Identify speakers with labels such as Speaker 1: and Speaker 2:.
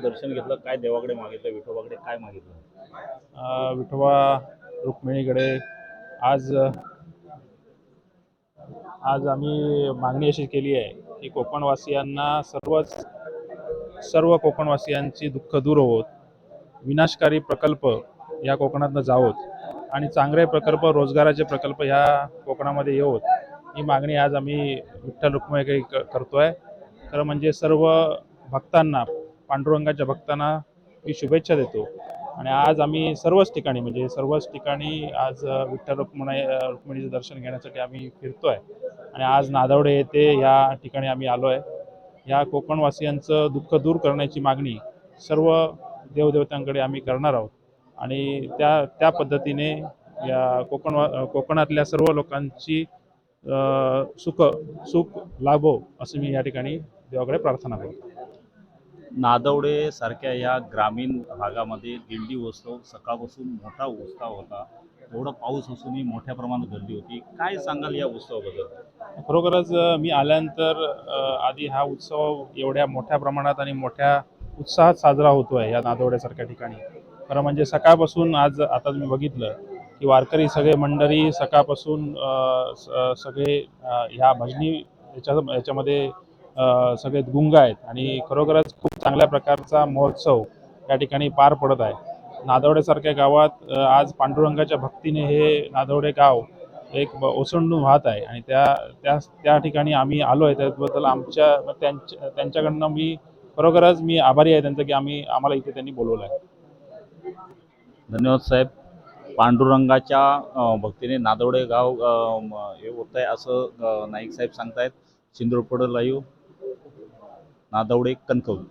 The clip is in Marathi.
Speaker 1: दर्शन घेतलं, काय देवाकडे मागितलं, विठोबाकडे काय मागितलं?
Speaker 2: विठोबा रुक्मिणीकडे आज आज आम्ही मागणी अशी केली आहे की कोकणवासियांना सर्व कोकणवासियांची दुःख दूर होत, विनाशकारी प्रकल्प या कोकणातनं जावोत आणि चांगले प्रकल्प, रोजगाराचे प्रकल्प ह्या कोकणामध्ये येवोत, ही मागणी आज आम्ही विठ्ठल रुक्मिणीकडे करतोय. खरं म्हणजे सर्व भक्तांना, पांडुरंगाच्या भक्तांना मी शुभेच्छा देतो. आणि आज आम्ही सर्वच ठिकाणी आज विठ्ठल रुक्मिणीचं दर्शन घेण्यासाठी आम्ही फिरतोय. आणि आज नादवडे येथे या ठिकाणी आम्ही आलोय. या कोकणवासियांचं दुःख दूर करण्याची मागणी सर्व देवदेवतांकडे आम्ही करणार आहोत आणि त्या पद्धतीने या कोकणातल्या सर्व लोकांची सुख लाभो असं मी या ठिकाणी देवाकडे प्रार्थना करतो.
Speaker 1: नादवडे सारख्या या ग्रामीण भागामध्ये दिंडी उत्सव सकाळपासून मोठा उत्साह होता. एवढा पाऊस असूनही मोठ्या प्रमाणात गर्दी होती. काय सांगाल या उत्सवाबद्दल?
Speaker 2: खरोखरच मी आल्यानंतर आधी हा उत्सव एवढ्या मोठ्या प्रमाणात आणि मोठ्या उत्साहात साजरा होतोय या नादवड्यासारख्या ठिकाणी. खरं म्हणजे सकाळपासून आज आता तुम्ही बघितलं की वारकरी सगळे मंडळी सकाळपासून सगळे ह्या भजनी याच्यामध्ये सगळे गुंग आहेत आणि खरोखरच खूप चांगल्या प्रकारचा महोत्सव या ठिकाणी पार पडत आहे. नादवड्यासारख्या गावात आज पांडुरंगाच्या भक्तीने हे नादवडे गाव एक ओसंडून वाहत आहे आणि त्या ठिकाणी आम्ही आलो आहे. त्याबद्दल त्यांच्याकडनं खरोखरच मी आभारी आहे त्यांचं की आम्हाला इथे त्यांनी बोलवलं आहे.
Speaker 1: धन्यवाद साहेब. पांडुरंगाच्या भक्तीने नादवडे गाव हे होत आहे असं नाईक साहेब सांगतायत. सिंदूरपूर लाईव्ह, नादवडे, कणकवली.